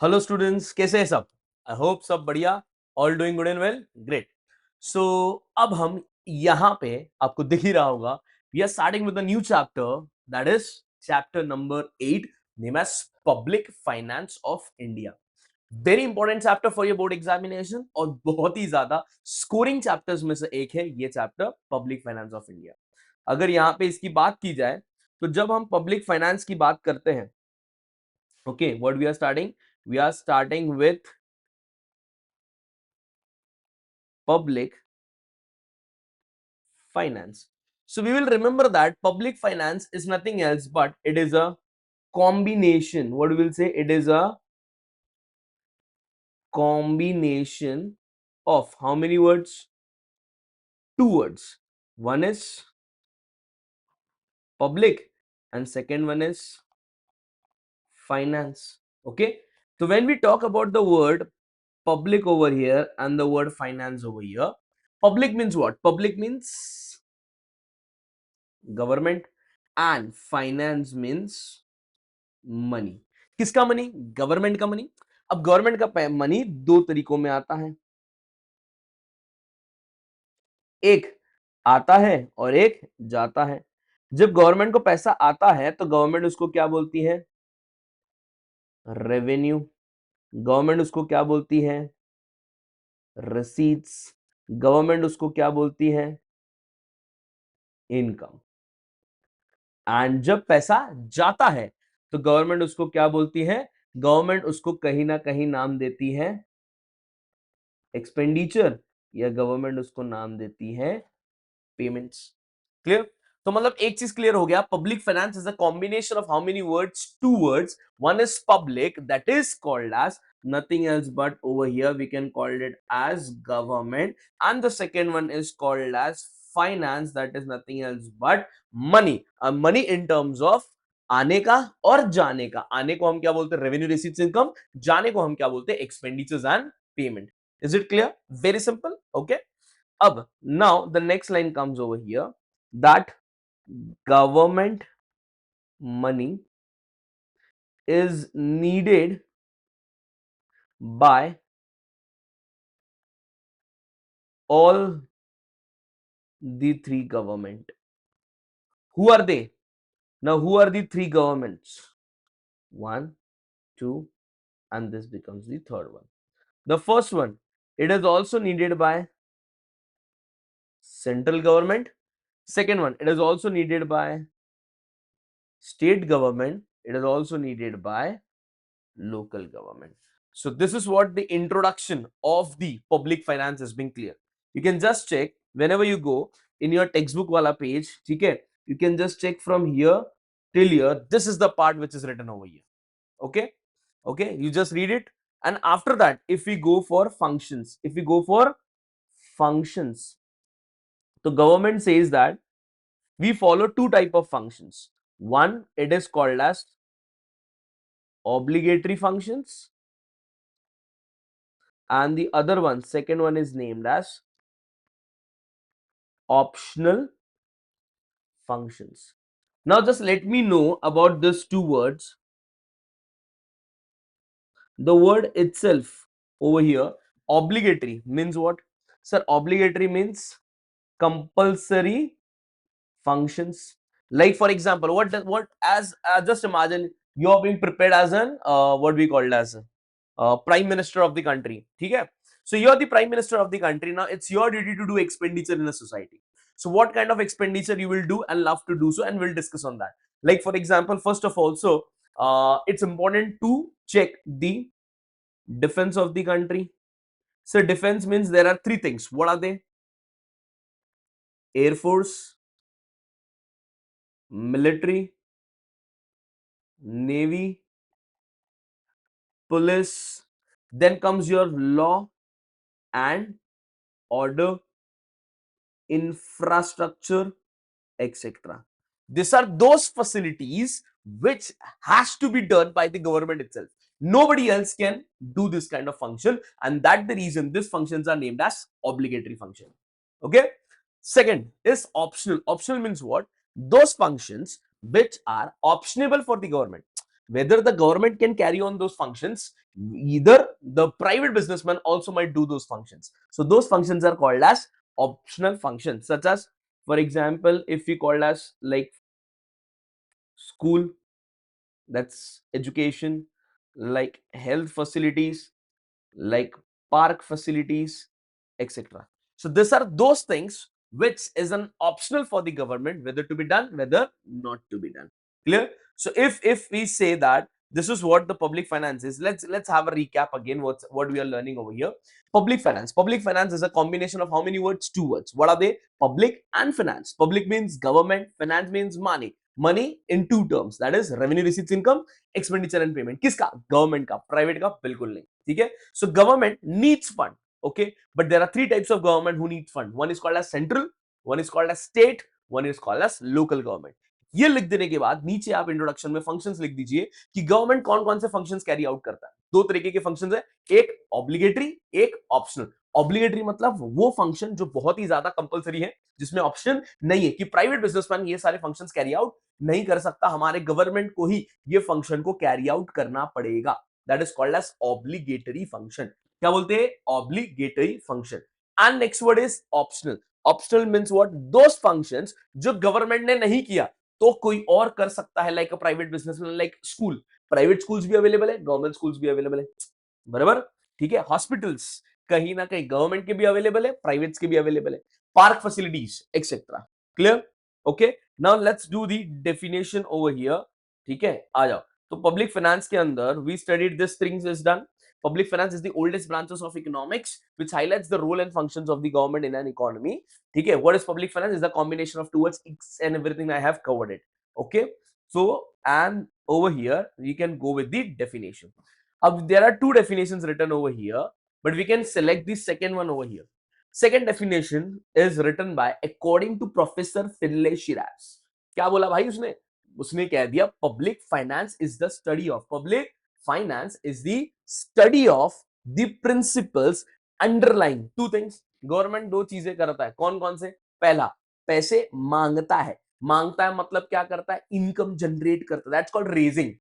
Hello students, कैसे हैं सब? आई होप सब बढ़िया, all doing good and well, great. So अब हम यहाँ पे आपको दिख ही रहा होगा, we are starting with a new chapter, that is chapter number 8, name as public finance of India. Very important chapter for your board examination और बहुत ही ज्यादा स्कोरिंग चैप्टर्स में से एक है ये chapter, public finance of India. अगर यहाँ पे इसकी बात की जाए तो जब हम पब्लिक फाइनेंस की बात करते हैं, okay, what we are starting, we are starting with public finance. So we will remember that public finance is nothing else but it is a combination. What we will say, it is a combination of how many words? Two words. One is public and second one is finance. Okay. So when we talk about the word public over here and the word finance over here, public means what? Public means government and finance means money. किसका money? Government का money. अब government का money दो तरीकों में आता है, एक आता है और एक जाता है। जब गवर्नमेंट को पैसा आता है तो गवर्नमेंट उसको क्या बोलती है? रेवेन्यू। गवर्नमेंट उसको क्या बोलती है? रसीट्स। गवर्नमेंट उसको क्या बोलती है? इनकम। एंड जब पैसा जाता है तो गवर्नमेंट उसको क्या बोलती है? गवर्नमेंट उसको कहीं ना कहीं नाम देती है एक्सपेंडिचर, या गवर्नमेंट उसको नाम देती है पेमेंट्स। क्लियर? तो मतलब एक चीज क्लियर हो गया, public finance is a combination of how many words? Two words. One is public, that is called as nothing else but over here we can call it as government, and the second one is called as finance, that is nothing else but money. Money in terms of आने का और जाने का। आने को हम क्या बोलते हैं? Revenue, receipts, income. जाने को हम क्या बोलते हैं? Expenditures and payment. Is it clear? Very simple. Okay, अब now the next line comes over here, that government money is needed by all the three government. Who are they? Now who are the three governments? One, two, and this becomes the third one. The first one, it is also needed by central government. Second one, it is also needed by state government. It is also needed by local government. So this is what the introduction of the public finance has been clear. You can just check whenever you go in your textbook wala page, okay? You can just check from here till here. This is the part which is written over here. Okay, okay, you just read it, and after that, if we go for functions, the government says that we follow two type of functions. One, it is called as obligatory functions, and the other one, second one, is named as optional functions. Now just let me know about these two words. The word itself over here, obligatory, means what? Sir, obligatory means compulsory functions. Like for example, what as just imagine you are being prepared as an what we called as prime minister of the country. Okay? So you are the prime minister of the country. Now it's your duty to do expenditure in a society. So what kind of expenditure you will do and love to do so, and we'll discuss on that. Like for example, first of all, so it's important to check the defense of the country. So defense means there are three things. What are they? Air Force, military, navy, police. Then comes your law and order, infrastructure, etc. These are those facilities which has to be done by the government itself. Nobody else can do this kind of function, and that's the reason these functions are named as obligatory function. Okay. Second is optional. Optional means what? Those functions which are optionable for the government. whether the government can carry on those functions, either the private businessman also might do those functions. So those functions are called as optional functions, such as, for example, if we call as like school, that's education, like health facilities, like park facilities, etc. So these are those things which is an optional for the government, whether to be done, whether not to be done. Clear? So if we say that this is what the public finance is, let's have a recap again. What we are learning over here? Public finance. Public finance is a combination of how many words? Two words. What are they? Public and finance. Public means government, finance means money. Money in two terms, that is revenue, receipts, income, expenditure and payment. किसका? Government का. Private का बिल्कुल नहीं. ठीक है. So government needs fund. Okay, but there are three types of government who need fund. One is called as central, one is called as state, one is called as local government. ये लिख देने के बाद नीचे आप introduction में functions लिख दीजिए कि गवर्नमेंट कौन कौन से फंक्शंस कैरी आउट करता है. दो तरीके के फंक्शंस है, एक ऑब्लिगेटरी, एक ऑप्शनल. ऑब्लिगेटरी मतलब वो फंक्शन जो बहुत ही ज्यादा कंपलसरी है, जिसमें ऑप्शन नहीं है कि प्राइवेट बिजनेसमैन ये सारे फंक्शंस कैरी आउट नहीं कर सकता, हमारे गवर्नमेंट को ही ये फंक्शन को कैरी आउट करना पड़ेगा. That is called as obligatory function. क्या बोलते हैं? Obligatory function. And next word is optional. Optional means what? Those functions जो गवर्नमेंट ने नहीं किया तो कोई और कर सकता है, like a private businessman, like school. Private schools भी अवेलेबल है, गवर्नमेंट स्कूल्स भी अवेलेबल है. बराबर. ठीक है. हॉस्पिटल्स कहीं ना कहीं गवर्नमेंट के भी अवेलेबल है, प्राइवेट्स के भी अवेलेबल है. Park facilities etcetera. Clear? Okay. Now let's do the definition over here. ठीक है, आ जाओ. तो पब्लिक फाइनेंस के अंदर we studied this things is done. Public finance is the oldest branches of economics which highlights the role and functions of the government in an economy. ठीक है. What is public finance? Is the combination of two words, and everything I have covered it. Okay. So and over here you can go with the definition. There are two definitions written over here, but we can select the second one over here. Second definition is written by according to Professor Finlay Shiraz. क्या बोला भाई उसने? उसने कह दिया public finance is the study of public finance is the study of the principles underlying two things. Government दो चीजें करता है. कौन कौन से? पहला, पैसे मांगता है. मांगता है मतलब क्या करता है? इनकम जनरेट करता है. That's called raising.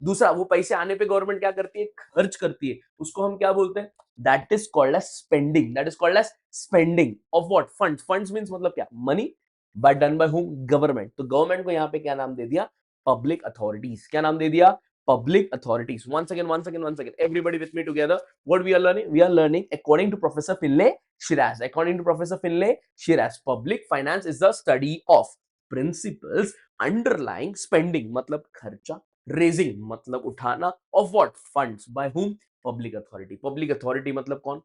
दूसरा, वो पैसे आने पे गवर्नमेंट क्या करती है? खर्च करती है. उसको हम क्या बोलते हैं? That is called as spending. That is called as spending of what? Funds. Funds means मतलब क्या? Money. But done by whom? Government. तो गवर्नमेंट को यहां पे क्या नाम दे दिया? Public authorities. क्या नाम दे दिया? Public authorities. Once again. Everybody with me together. What we are learning? We are learning according to Professor Finlay Shiraz. According to Professor Finlay Shiraz, public finance is the study of principles underlying spending, मतलब खर्चा, raising मतलब उठाना, of what? Funds. By whom? Public authority. Public authority मतलब कौन?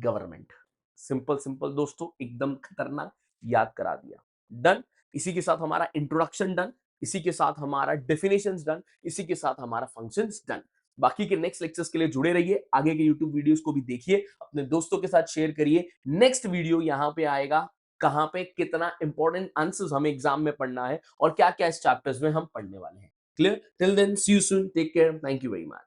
Government. Simple दोस्तों, एकदम खतरनाक. याद करा दिया. डन. इसी के साथ हमारा इंट्रोडक्शन डन. इसी के साथ हमारा डेफिनेशंस डन. इसी के साथ हमारा फंक्शंस डन. बाकी के नेक्स्ट लेक्चर्स के लिए जुड़े रहिए. आगे के YouTube वीडियोस को भी देखिए, अपने दोस्तों के साथ शेयर करिए. नेक्स्ट वीडियो यहां पे आएगा, कहां पे कितना इंपॉर्टेंट आंसर्स हमें एग्जाम में पढ़ना है और क्या क्या इस चैप्टर्स में हम पढ़ने वाले हैं. Clear? Till then, see you soon. Take care. Thank you very much.